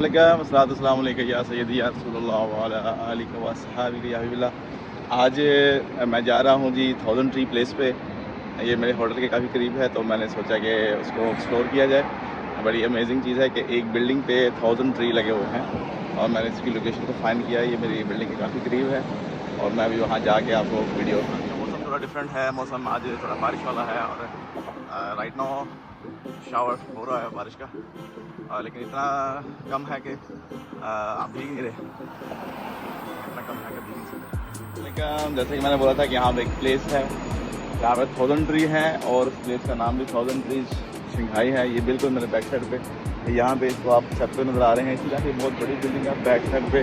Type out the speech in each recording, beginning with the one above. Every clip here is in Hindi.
अस्सलाम या सय्यदी या रसूलल्लाह व अला आलिहि व अस्हाबिहि या हबीबिल्लाह। आज मैं जा रहा हूँ जी 1000 ट्री प्लेस पे। ये मेरे होटल के काफ़ी करीब है, तो मैंने सोचा कि उसको एक्सप्लोर किया जाए। बड़ी अमेजिंग चीज़ है कि एक बिल्डिंग पे 1000 ट्री लगे हुए हैं और मैंने इसकी लोकेशन को फाइंड किया। ये मेरी बिल्डिंग के काफ़ी करीब है और मैं अभी वहाँ जाके आपको वीडियो। मौसम थोड़ा डिफरेंट है, मौसम आज थोड़ा बारिश वाला है और राइट नाउ शावर हो रहा है बारिश का, लेकिन इतना कम है कि आप भीग नहीं रहे। इतना कम है कि भीग नहीं सकते। लेकिन जैसे कि मैंने बोला था कि यहाँ पे एक प्लेस है यहाँ पे 1000 ट्री हैं और उस प्लेस का नाम भी 1000 ट्रीज शंघाई है। ये बिल्कुल मेरे बैक साइड पे, यहाँ पे इसको आप छत पे नज़र आ रहे हैं। इसी तरह की बहुत बड़ी बिल्डिंग है, बैक साइड पे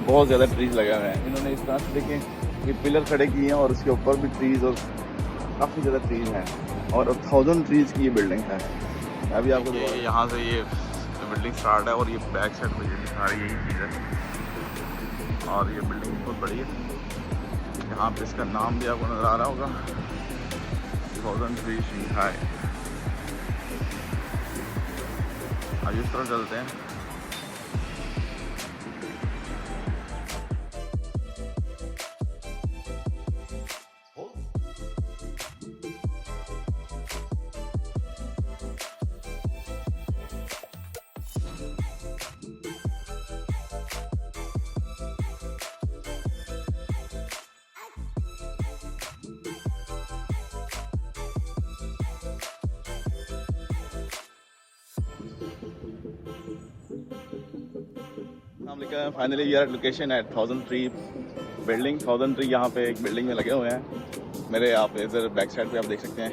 बहुत ज़्यादा ट्रीज लगे हुए हैं। इन्होंने इस तरह से देखें ये पिलर खड़े किए हैं और उसके ऊपर भी ट्रीज और काफ़ी ज़्यादा ट्रीज हैं और 1000 ट्रीज की ये बिल्डिंग है। अभी आपको यहाँ से ये बिल्डिंग स्टार्ट है और ये बैक साइड में ये दिखा रही यही चीज़ है और ये बिल्डिंग बहुत बड़ी है। यहाँ पे इसका नाम भी आपको नज़र आ रहा होगा 1000 ट्री शंघाई। आइए इस तरफ चलते हैं। Finally we are location at 1000 tree building. 1000 tree यहाँ पे एक बिल्डिंग में लगे हुए हैं मेरे। आप इधर बैक साइड पे आप देख सकते हैं,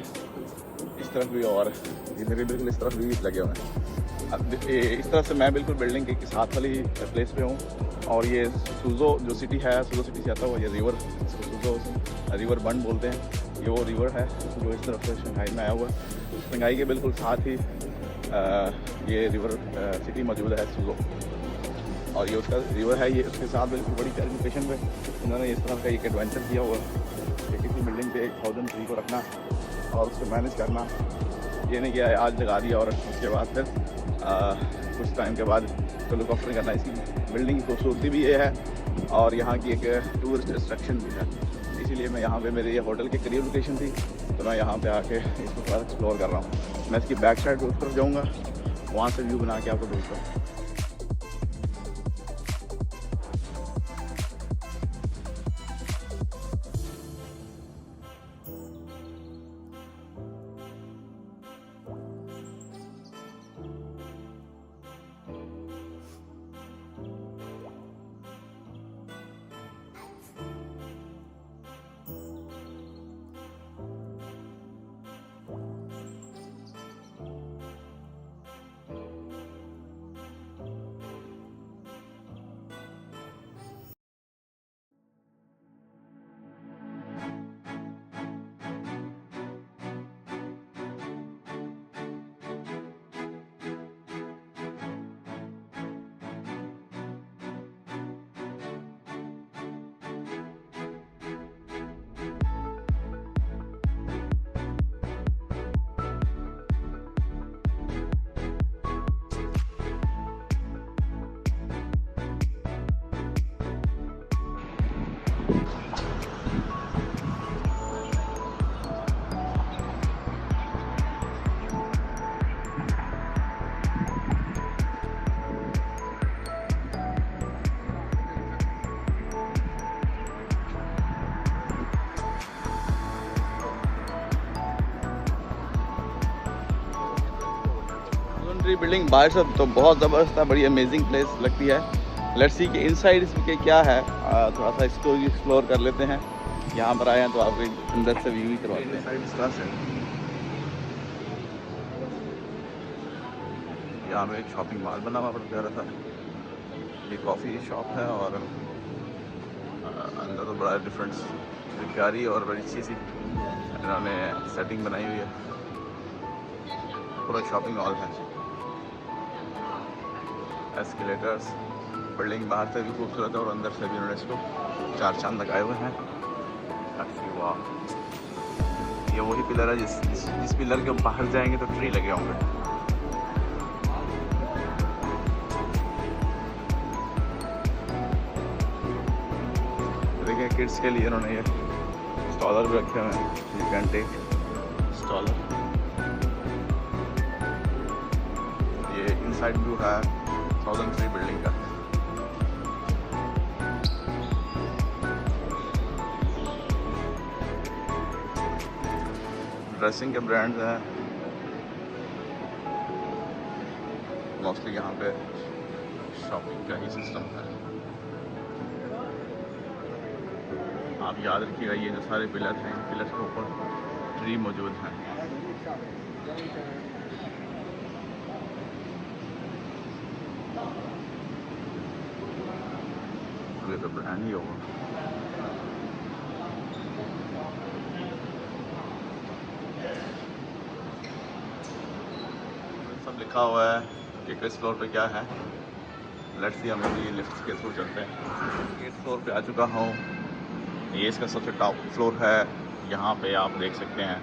इस तरफ भी और इधर भी बिल्कुल इस तरफ भी लगे हुए हैं। अब इस तरफ से मैं बिल्कुल बिल्डिंग के साथ वाली प्लेस पे हूँ और ये सूजो जो सिटी है, सूजो सिटी से आता हुआ ये रिवर, सूजो रिवर बंड बोलते हैं। ये वो रिवर है जो इस तरफ से शंघाई में आया हुआ है। शंघाई के बिल्कुल साथ ही ये रिवर सिटी मौजूद है सूजो, और ये उसका रिवर है। ये उसके साथ बिल्कुल बड़ी प्यारी लोकेशन पे उन्होंने इस तरह का एक एडवेंचर किया हुआ है कि किसी बिल्डिंग पे 1000 ट्री को रखना और उसको मैनेज करना। ये नहीं कि आज लगा दिया और उसके बाद फिर कुछ टाइम के बाद तो लुक आफ्टर करना। इसकी बिल्डिंग की खूबसूरती भी ये है और यहाँ की एक टूरिस्ट अट्रैक्शन भी है। इसीलिए मैं यहाँ पे मेरे ये होटल के करीब लोकेशन थी, तो मैं यहाँ पे आके इसको थोड़ा एक्सप्लोर कर रहा हूँ। मैं इसकी बैक साइड उस तरफ जाऊँगा, वहाँ से व्यू बना के आपको भेजता हूँ। बिल्डिंग बाहर से तो बहुत ज़बरदस्त है, बड़ी अमेजिंग प्लेस लगती है। लेट्स सी कि इनसाइड इसके क्या है, थोड़ा सा इसको एक्सप्लोर कर लेते हैं। यहाँ पर आए हैं तो आप अंदर से व्यू ही करवाते हैं। इस तरह से यहाँ पे एक शॉपिंग मॉल बना हुआ बड़ा प्यारा था। ये कॉफ़ी शॉप है और अंदर तो बड़ा डिफरेंट प्यारी और बड़ी अच्छी सी इन्होंने सेटिंग बनाई हुई है। पूरा शॉपिंग मॉल है। एस्केलेटर्स, बिल्डिंग बाहर से भी खूबसूरत है और अंदर से भी उन्होंने इसको 4 चांद लगाए हुए हैं। वाह, ये वही पिलर है जिस पिलर के बाहर जाएंगे तो ट्री लगे होंगे। देखें किड्स के लिए उन्होंने ये स्टॉलर भी रखे हुए हैं, यू कैन टेक स्टॉलर। ये इनसाइड व्यू है 1003 बिल्डिंग का। ड्रेसिंग के ब्रांड्स हैं मोस्टली, यहाँ पे शॉपिंग का ही सिस्टम है। आप याद रखिएगा ये जो सारे पिलर हैं, पिलर के ऊपर ट्री मौजूद हैं। ये तो ब्रांड ही होगा। सब लिखा हुआ है कि किस फ्लोर पे क्या है। लेट्स सी, हम अभी लिफ्ट के थ्रू चलते हैं। 8th फ्लोर पे आ चुका हूँ। ये इसका सबसे टॉप फ्लोर है। यहाँ पे आप देख सकते हैं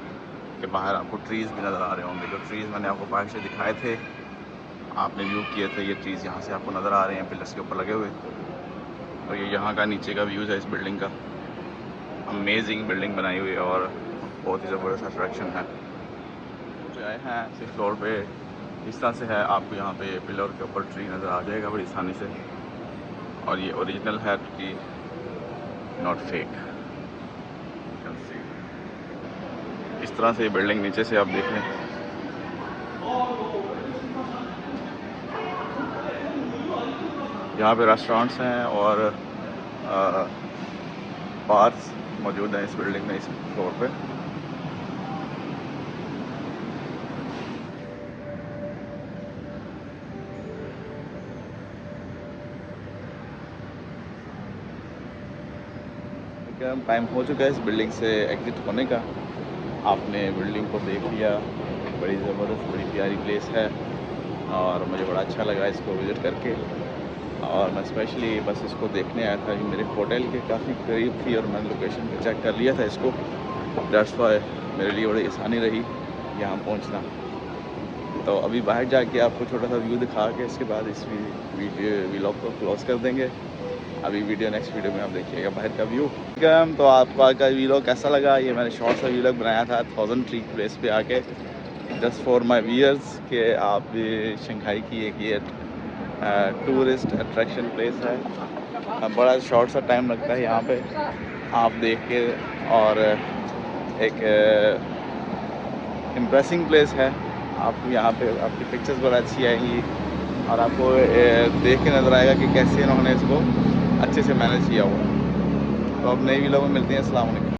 कि बाहर आपको ट्रीज़ भी नज़र आ रहे होंगे। जो ट्रीज़ मैंने आपको बाहर से दिखाए थे, आपने व्यू किए थे, ये ट्रीज़ यहाँ से आपको नज़र आ रहे हैं पिलर्स के ऊपर लगे हुए। तो ये यहाँ का नीचे का व्यूज़ है इस बिल्डिंग का। अमेजिंग बिल्डिंग बनाई हुई है और बहुत ही ज़बरदस्त अट्रैक्शन है। जो आए हैं 6th फ्लोर पे, इस तरह से है। आपको यहाँ पे पिलर के ऊपर ट्री नज़र आ जाएगा बड़ी आसानी से। और ये ओरिजिनल है ट्री, नॉट फेक। इस तरह से ये बिल्डिंग नीचे से आप देख लें। यहाँ पे रेस्टोरेंट्स हैं और बार्स मौजूद हैं इस बिल्डिंग में, इस फ्लोर पे। टाइम हो चुका है इस बिल्डिंग से एग्ज़िट होने का। आपने बिल्डिंग को देख लिया, बड़ी ज़बरदस्त, बड़ी प्यारी प्लेस है और मुझे बड़ा अच्छा लगा इसको विज़िट करके। और मैं स्पेशली बस इसको देखने आया था। मेरे होटल के काफ़ी करीब थी और मैंने लोकेशन पे चेक कर लिया था इसको। दैट्स व्हाई मेरे लिए बड़ी आसानी रही यहाँ पहुँचना। तो अभी बाहर जाके आपको छोटा सा व्यू दिखा के इसके बाद इस व्लॉग को क्लोज़ कर देंगे। अभी नेक्स्ट वीडियो में आप देखिएगा बाहर का व्यू। तो आपको आज का व्लॉग कैसा लगा? ये मैंने शॉर्ट सा व्लॉग बनाया था 1003 प्लेस पे आके, जस्ट फॉर माय व्यूअर्स कि आप शंघाई की एक ये टूरिस्ट अट्रैक्शन प्लेस है। बड़ा शॉर्ट सा टाइम लगता है यहाँ पे आप देख के, और एक इम्प्रेसिंग प्लेस है। आपको यहाँ पे आपकी पिक्चर्स बड़ा अच्छी आएंगी और आपको देख के नज़र आएगा कि कैसे इन्होंने इसको अच्छे से मैनेज किया हुआ। तो अब नई व्लॉग में मिलते हैं। अस्सलाम वालेकुम।